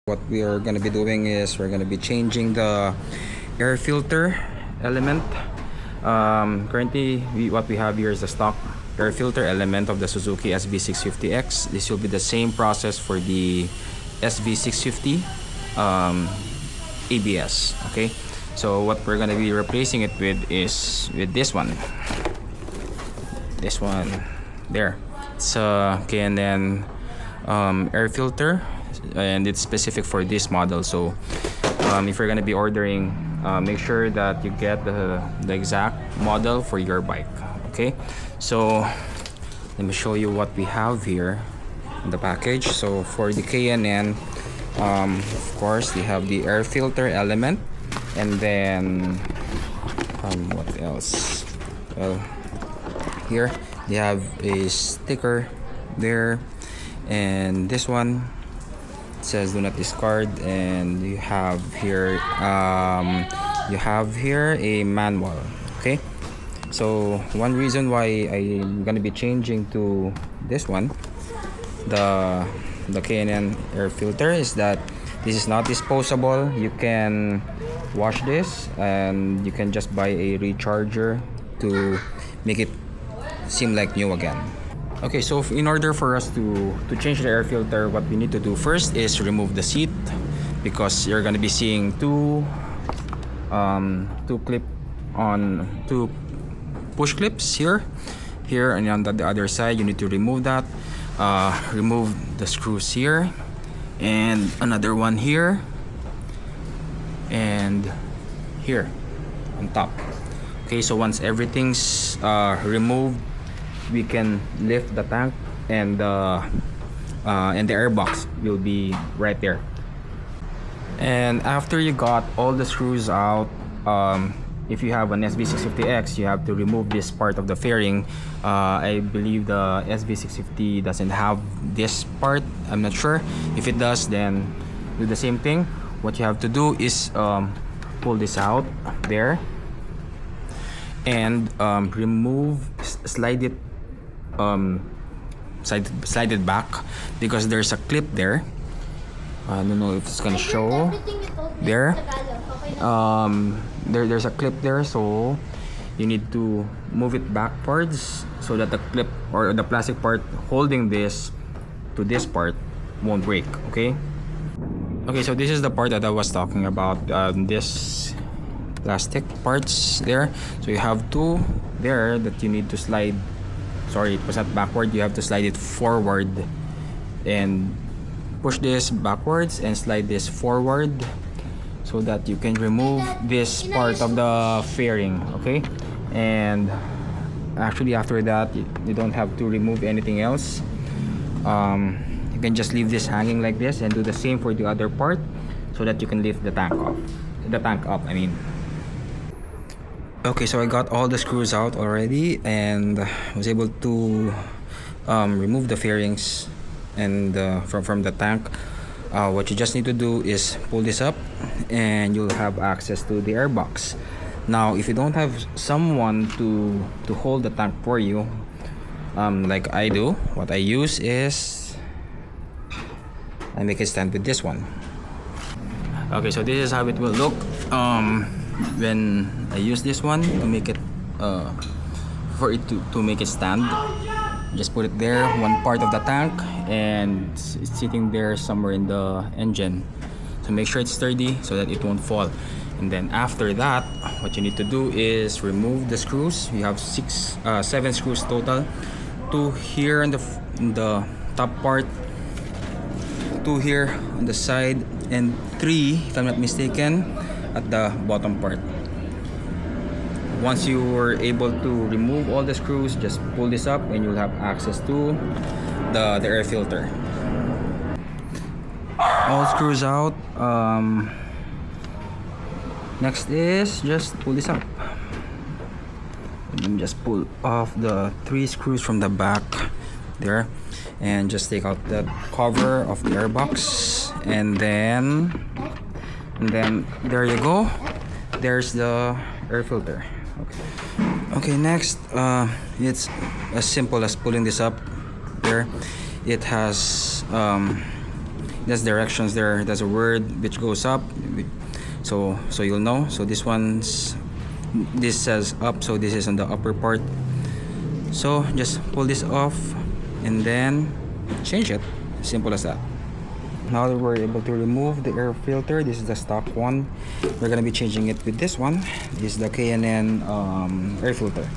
What we are going to be doing is we're going to be changing the air filter element. Currently what we have here is the stock air filter element of the Suzuki SV650X. This will be the same process for the SV650 ABS. Okay, so what we're going to be replacing it with is with this one there. It's a K&N air filter, and it's specific for this model. So if you're gonna be ordering, make sure that you get the exact model for your bike. Okay, so let me show you what we have here in the package. So for the K&N, of course, we have the air filter element, and then what else? Well, here they have a sticker there, and this one says do not discard, and you have here a manual. Okay, so one reason why I'm gonna be changing to this one, the K&N air filter, is that this is not disposable. You can wash this, and you can just buy a recharger to make it seem like new again. Okay, so in order for us to change the air filter, what we need to do first is remove the seat, because you're going to be seeing two push clips here, and on the other side. You need to remove that. Remove the screws here, and another one here, and here on top. Okay, so once everything's removed, we can lift the tank, and the air box will be right there. And after you got all the screws out, if you have an SV650X, you have to remove this part of the fairing. I believe the SV650 doesn't have this part. I'm not sure. If it does, then do the same thing. What you have to do is pull this out there, and slide it back, because there's a clip there. I don't know if it's gonna show there. There's a clip there, so you need to move it backwards so that the clip or the plastic part holding this to this part won't break. Okay, so this is the part that I was talking about, this plastic parts there. So you have two there that you need to slide. Sorry, it was not backward. You have to slide it forward, and push this backwards and slide this forward, so that you can remove this part of the fairing. Okay, and actually after that, you don't have to remove anything else. You can just leave this hanging like this, and do the same for the other part, so that you can lift the tank up. I mean. Okay, so I got all the screws out already, and was able to remove the fairings and from the tank. What you just need to do is pull this up, and you'll have access to the air box. Now, if you don't have someone to hold the tank for you, like I do, what I use is I make it stand with this one. Okay, so this is how it will look when I use this one to make it for it to make it stand. Just put it there, one part of the tank, and it's sitting there somewhere in the engine. So make sure it's sturdy so that it won't fall. And then after that, what you need to do is remove the screws. You have 7 screws total. 2 here on the top part, 2 here on the side, and 3, if I'm not mistaken, at the bottom part. Once you were able to remove all the screws, just pull this up, and you'll have access to the air filter. All screws out. Next is just pull this up, and then just pull off the 3 screws from the back there, and just take out the cover of the air box, and then there you go. There's the air filter. Okay, next, it's as simple as pulling this up there. It has there's directions there. There's a word which goes up, so you'll know. So this says up, so this is on the upper part. So just pull this off and then change it. Simple as that. Now that we're able to remove the air filter, this is the stock one. We're gonna be changing it with this one. This is the K&N air filter.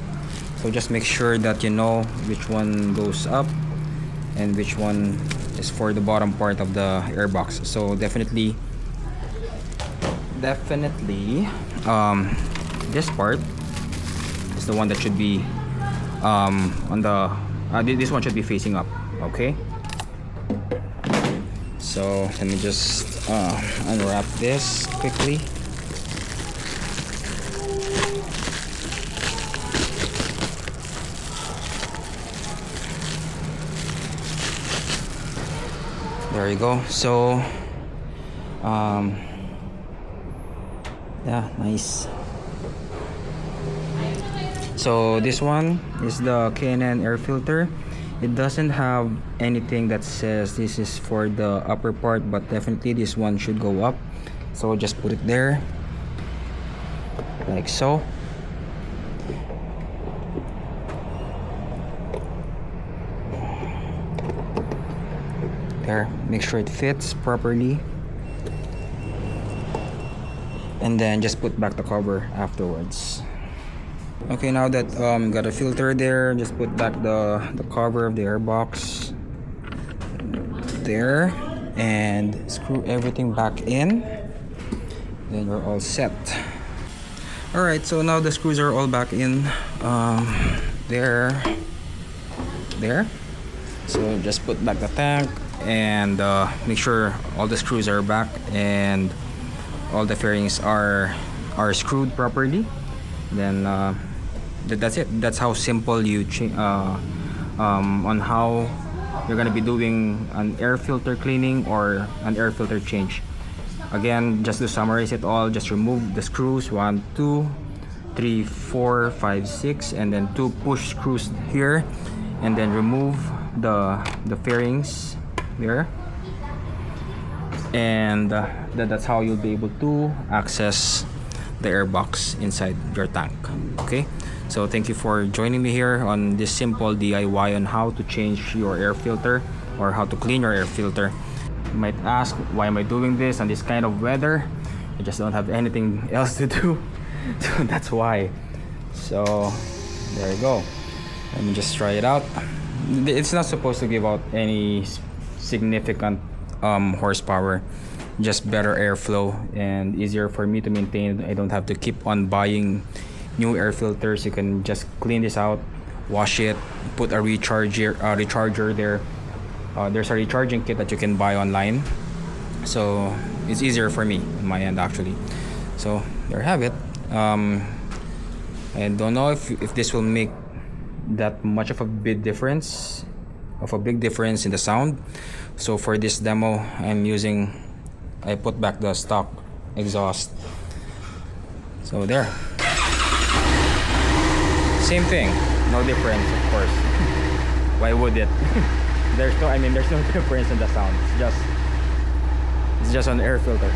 So just make sure that you know which one goes up and which one is for the bottom part of the air box. So definitely this part is the one that should be on the this one should be facing up. Okay, so let me just unwrap this quickly. There you go. So yeah, nice. So this one is the K&N air filter. It doesn't have anything that says this is for the upper part, but definitely this one should go up. So just put it there like so. There, make sure it fits properly, and then just put back the cover afterwards. Okay, now that got a filter there, just put back the cover of the air box there and screw everything back in. Then you're all set. Alright, so now the screws are all back in there. So just put back the tank and make sure all the screws are back and all the fairings are screwed properly. Then that's it. That's how simple you on how you're gonna be doing an air filter cleaning or an air filter change. Again, just to summarize it all, just remove the screws 1, 2, 3, 4, 5, 6, and then 2 push screws here, and then remove the fairings there, and that's how you'll be able to access the air box inside your tank. Okay, so thank you for joining me here on this simple DIY on how to change your air filter or how to clean your air filter. You might ask, why am I doing this on this kind of weather? I just don't have anything else to do. So that's why. So there you go. Let me just try it out. It's not supposed to give out any significant horsepower, just better airflow and easier for me to maintain. I don't have to keep on buying new air filters. You can just clean this out, wash it, put a recharger there. There's a recharging kit that you can buy online, so it's easier for me on my end actually. So there you have it. I don't know if this will make that much of a big difference in the sound. So for this demo, I put back the stock exhaust. So there, same thing, no difference, of course. Why would it? there's no difference in the sound. It's just an air filter.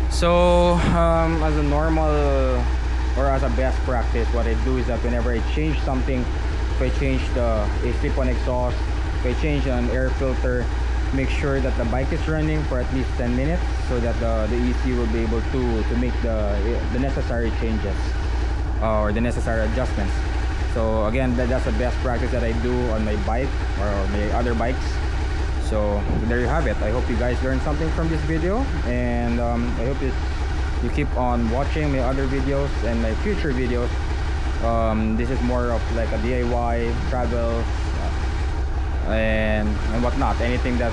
So as a normal or as a best practice, what I do is that whenever I change something, if I change a slip-on exhaust, if I change an air filter, make sure that the bike is running for at least 10 minutes so that the ECU will be able to make the necessary changes or the necessary adjustments. So again, that's the best practice that I do on my bike or my other bikes. So there you have it. I hope you guys learned something from this video, and I hope you keep on watching my other videos and my future videos. This is more of like a DIY travel and whatnot, anything that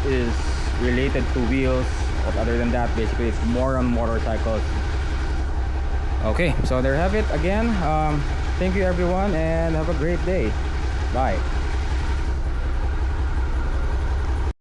is related to wheels. But other than that, basically it's more on motorcycles. Okay, so there you have it again. Thank you everyone, and have a great day. Bye.